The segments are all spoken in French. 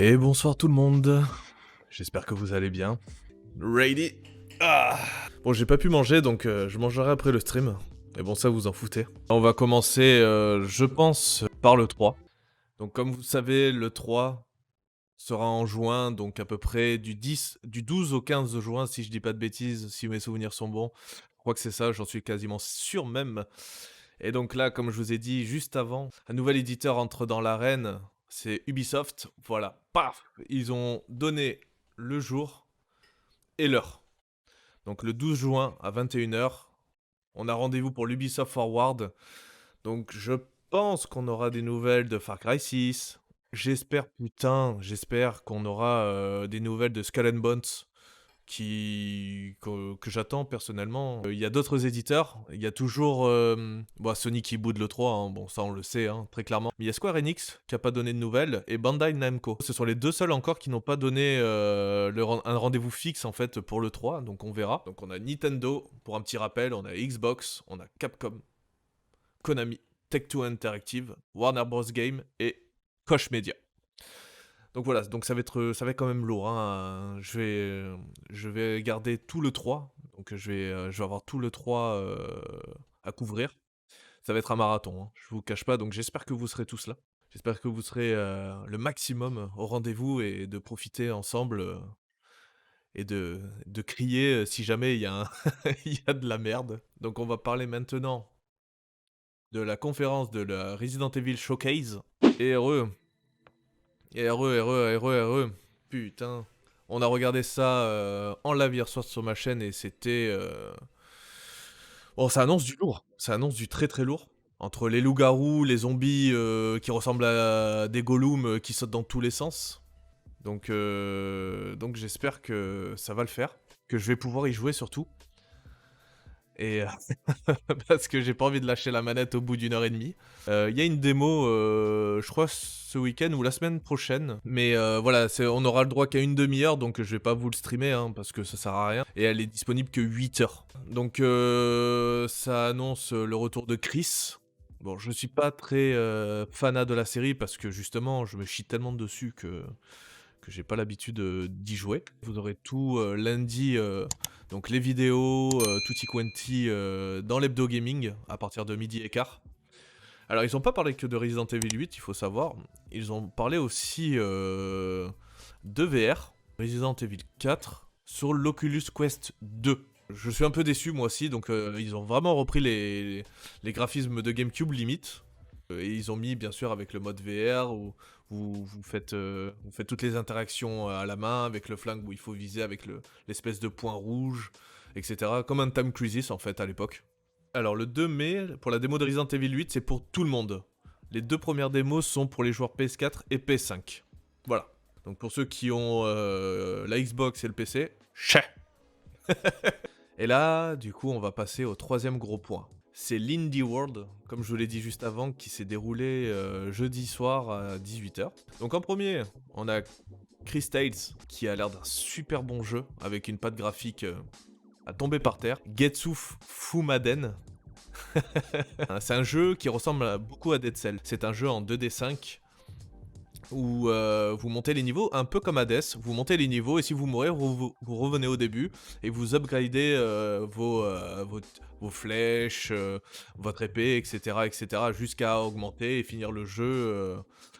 Et bonsoir tout le monde, j'espère que vous allez bien. Ready. Bon, j'ai pas pu manger, donc je mangerai après le stream. Mais bon, ça vous en foutez. On va commencer, je pense, par le 3. Donc comme vous savez, le 3 sera en juin, donc à peu près du 12 au 15 juin, si je dis pas de bêtises, si mes souvenirs sont bons. Je crois que c'est ça, j'en suis quasiment sûr même. Et donc là, comme je vous ai dit juste avant, un nouvel éditeur entre dans l'arène, c'est Ubisoft. Voilà, paf, ils ont donné le jour et l'heure. Donc le 12 juin à 21h, on a rendez-vous pour l'Ubisoft Forward. Donc je pense qu'on aura des nouvelles de Far Cry 6. J'espère qu'on aura des nouvelles de Skull and Bones que j'attends personnellement. Il y a d'autres éditeurs, il y a toujours Sony qui boude le 3, hein. Bon ça on le sait très clairement. Mais il y a Square Enix qui a pas donné de nouvelles et Bandai Namco. Ce sont les deux seuls encore qui n'ont pas donné un rendez-vous fixe en fait pour le 3, donc on verra. Donc on a Nintendo, pour un petit rappel, on a Xbox, on a Capcom, Konami, Tech2 Interactive, Warner Bros Game et Koch Media. Donc voilà, donc ça va être quand même lourd, hein. Je vais garder tout le 3, donc je vais avoir tout le 3 à couvrir. Ça va être un marathon, hein, je vous cache pas, donc j'espère que vous serez tous là. J'espère que vous serez le maximum au rendez-vous et de profiter ensemble et de crier si jamais il y a, il y a de la merde. Donc on va parler maintenant de la conférence de la Resident Evil Showcase. Et heureux, heureux. Putain. On a regardé ça en live hier soir sur ma chaîne et c'était... Bon, ça annonce du lourd. Ça annonce du très très lourd. Entre les loups-garous, les zombies qui ressemblent à des golems qui sautent dans tous les sens. Donc j'espère que ça va le faire. Que je vais pouvoir y jouer surtout. Et parce que j'ai pas envie de lâcher la manette au bout d'une heure et demie. Il y a une démo, je crois ce week-end ou la semaine prochaine, mais voilà, on aura le droit qu'à une demi-heure, donc je vais pas vous le streamer, hein, parce que ça sert à rien, et elle est disponible que 8 heures. Donc ça annonce le retour de Chris. Bon, je suis pas très fanat de la série, parce que justement, je me chie tellement dessus que j'ai pas l'habitude d'y jouer. Vous aurez tout lundi, donc les vidéos, tutti quanti dans l'hebdo gaming à partir de midi et quart. Alors ils ont pas parlé que de Resident Evil 8, il faut savoir. Ils ont parlé aussi de VR, Resident Evil 4, sur l'Oculus Quest 2. Je suis un peu déçu moi aussi, donc ils ont vraiment repris les graphismes de GameCube limite. Et ils ont mis bien sûr avec le mode VR où vous faites toutes les interactions à la main avec le flingue où il faut viser avec l'espèce de point rouge, etc. Comme un Time Crisis en fait à l'époque. Alors le 2 mai, pour la démo de Resident Evil 8, c'est pour tout le monde. Les deux premières démos sont pour les joueurs PS4 et PS5. Voilà. Donc pour ceux qui ont la Xbox et le PC, chais. Et là, du coup, on va passer au troisième gros point. C'est l'Indie World, comme je vous l'ai dit juste avant, qui s'est déroulé jeudi soir à 18h. Donc en premier, on a Chris Tales, qui a l'air d'un super bon jeu, avec une patte graphique à tomber par terre. Getsu Fumaden. C'est un jeu qui ressemble beaucoup à Dead Cell. C'est un jeu en 2D5 où vous montez les niveaux un peu comme Hades, vous montez les niveaux et si vous mourrez, vous revenez au début et vous upgradez vos flèches, votre épée, etc. jusqu'à augmenter et finir le jeu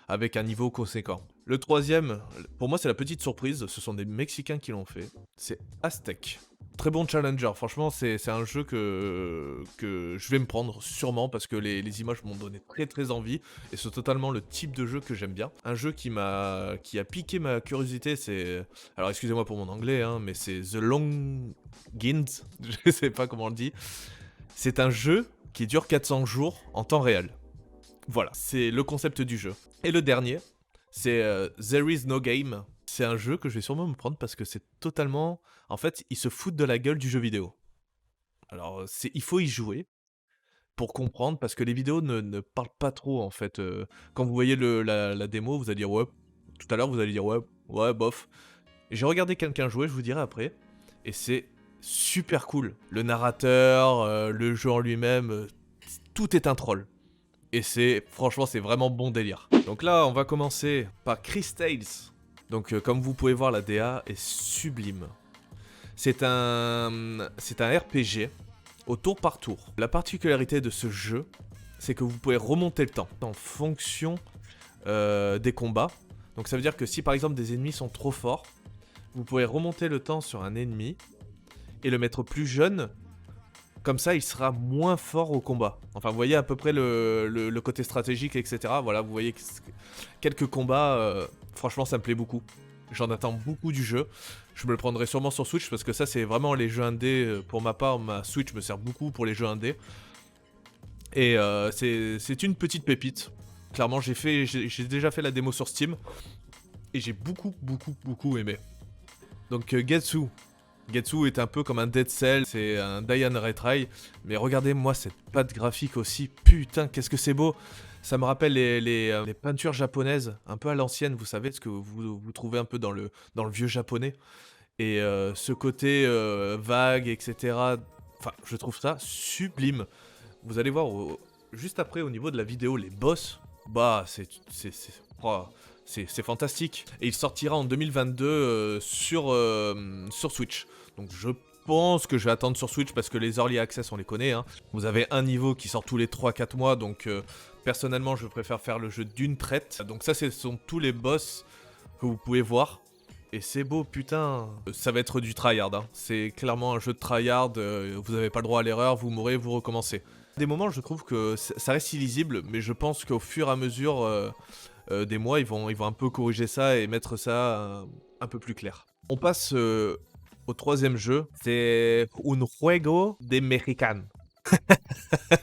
avec un niveau conséquent. Le troisième, pour moi c'est la petite surprise, ce sont des Mexicains qui l'ont fait, c'est Aztec. Très bon challenger, franchement c'est un jeu que je vais me prendre sûrement parce que les images m'ont donné très très envie et c'est totalement le type de jeu que j'aime bien. Un jeu qui a piqué ma curiosité, c'est... Alors excusez-moi pour mon anglais, hein, mais c'est The Long Gins, je sais pas comment on le dit. C'est un jeu qui dure 400 jours en temps réel. Voilà, c'est le concept du jeu. Et le dernier, c'est There Is No Game. C'est un jeu que je vais sûrement me prendre parce que c'est totalement... En fait, ils se foutent de la gueule du jeu vidéo. Alors, il faut y jouer pour comprendre, parce que les vidéos ne parlent pas trop, en fait. Quand vous voyez la démo, vous allez dire « ouais ». Tout à l'heure, vous allez dire « ouais, bof ». J'ai regardé quelqu'un jouer, je vous dirai après, et c'est super cool. Le narrateur, le jeu en lui-même, tout est un troll. Et franchement, c'est vraiment bon délire. Donc là, on va commencer par Chris Tales, Donc comme vous pouvez voir, la DA est sublime. C'est un RPG au tour par tour. La particularité de ce jeu, c'est que vous pouvez remonter le temps en fonction des combats. Donc ça veut dire que si par exemple des ennemis sont trop forts, vous pouvez remonter le temps sur un ennemi et le mettre plus jeune. Comme ça, il sera moins fort au combat. Enfin, vous voyez à peu près le côté stratégique, etc. Voilà, vous voyez quelques combats. Franchement, ça me plaît beaucoup. J'en attends beaucoup du jeu. Je me le prendrai sûrement sur Switch parce que ça, c'est vraiment les jeux indés. Pour ma part, ma Switch me sert beaucoup pour les jeux indés. Et c'est une petite pépite. Clairement, j'ai déjà fait la démo sur Steam. Et j'ai beaucoup aimé. Donc, Getsu. Getsu est un peu comme un Dead Cell, c'est un Diane Retry, mais regardez-moi cette patte graphique aussi, putain, qu'est-ce que c'est beau. Ça me rappelle les peintures japonaises, un peu à l'ancienne, vous savez, ce que vous trouvez un peu dans le vieux japonais. Et ce côté vague, etc., enfin, je trouve ça sublime. Vous allez voir, juste après, au niveau de la vidéo, les boss, bah, c'est fantastique. Et il sortira en 2022 sur Switch. Donc je pense que je vais attendre sur Switch parce que les Early Access on les connaît. Hein. Vous avez un niveau qui sort tous les 3-4 mois. Donc personnellement je préfère faire le jeu d'une traite. Donc ça ce sont tous les boss que vous pouvez voir. Et c'est beau, putain. Ça va être du tryhard. Hein. C'est clairement un jeu de tryhard. Vous n'avez pas le droit à l'erreur. Vous mourrez, vous recommencez. Des moments je trouve que ça reste illisible. Mais je pense qu'au fur et à mesure... des mois, ils vont un peu corriger ça et mettre ça un peu plus clair. On passe au troisième jeu, c'est Un Juego de Mexicanos.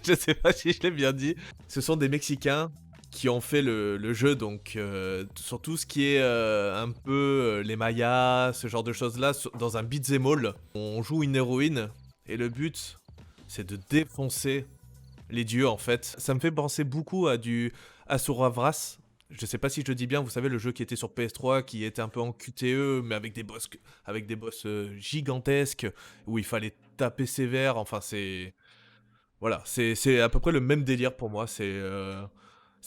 Je sais pas si je l'ai bien dit. Ce sont des Mexicains qui ont fait le jeu, donc sur tout ce qui est un peu les Mayas, ce genre de choses-là, dans un beat'em all. On joue une héroïne et le but, c'est de défoncer les dieux en fait. Ça me fait penser beaucoup à du Asura Vras. Je sais pas si je le dis bien, vous savez, le jeu qui était sur PS3, qui était un peu en QTE, mais avec des boss gigantesques, où il fallait taper sévère, enfin c'est... Voilà, c'est à peu près le même délire pour moi, c'est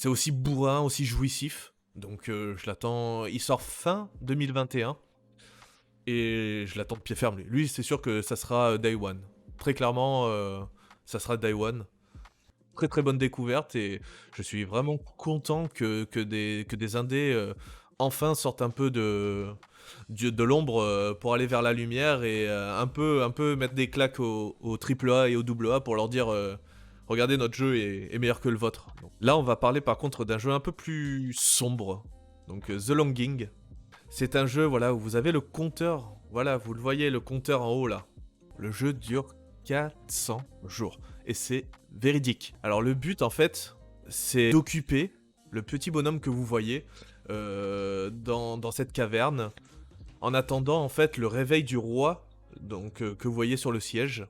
aussi bourrin, aussi jouissif, donc je l'attends... Il sort fin 2021, et je l'attends de pied ferme. Lui, c'est sûr que ça sera Day One. Très clairement, ça sera Day One. Très bonne découverte et je suis vraiment content que des indés enfin sortent un peu de l'ombre pour aller vers la lumière et un peu mettre des claques au AAA et au AA pour leur dire regardez, notre jeu est meilleur que le vôtre. Donc, là on va parler par contre d'un jeu un peu plus sombre, donc The Longing. C'est un jeu voilà, où vous avez le compteur, voilà, vous le voyez, le compteur en haut là. Le jeu dure 400 jours. Et c'est véridique. Alors le but en fait, c'est d'occuper le petit bonhomme que vous voyez dans cette caverne, en attendant en fait le réveil du roi, donc que vous voyez sur le siège.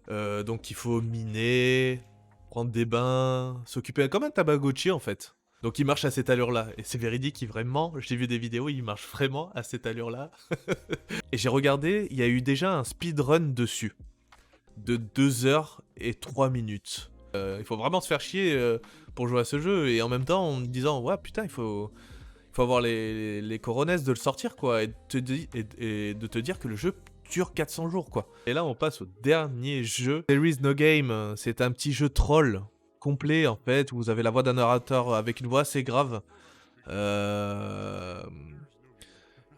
Donc il faut miner, prendre des bains, s'occuper comme un Tamagotchi en fait. Donc il marche à cette allure-là, et c'est véridique, j'ai vu des vidéos, il marche vraiment à cette allure-là. Et j'ai regardé, il y a eu déjà un speedrun dessus, de 2 heures et 3 minutes. Il faut vraiment se faire chier pour jouer à ce jeu, et en même temps en me disant, ouais putain, il faut avoir les coronesses de le sortir, quoi, et de te dire que le jeu dure 400 jours, quoi. Et là on passe au dernier jeu, There Is No Game, c'est un petit jeu troll, complet en fait, où vous avez la voix d'un narrateur avec une voix assez grave,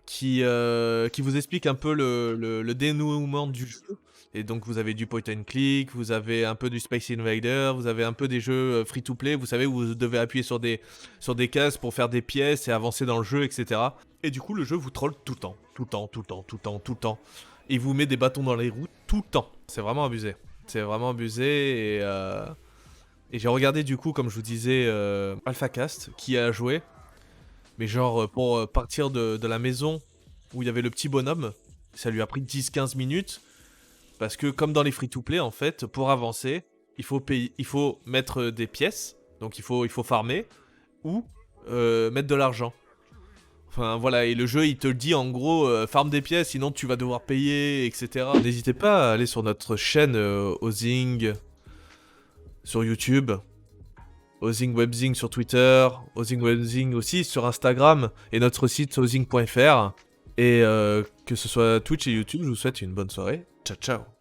qui vous explique un peu le dénouement du jeu. Et donc vous avez du point and click, vous avez un peu du Space Invader, vous avez un peu des jeux free-to-play, vous savez, où vous devez appuyer sur des cases pour faire des pièces et avancer dans le jeu, etc. Et du coup le jeu vous troll tout le temps. Il vous met des bâtons dans les roues tout le temps. C'est vraiment abusé. Et j'ai regardé du coup, comme je vous disais, AlphaCast, qui a joué. Mais genre, pour partir de la maison où il y avait le petit bonhomme, ça lui a pris 10-15 minutes. Parce que comme dans les free-to-play, en fait, pour avancer, il faut mettre des pièces. Donc il faut farmer. Ou mettre de l'argent. Enfin voilà, et le jeu il te le dit en gros, farme des pièces, sinon tu vas devoir payer, etc. N'hésitez pas à aller sur notre chaîne Ozing sur YouTube, Ozing Webzing sur Twitter, Ozing Webzing aussi sur Instagram, et notre site ozing.fr. Et que ce soit Twitch et YouTube, je vous souhaite une bonne soirée. Ciao, ciao.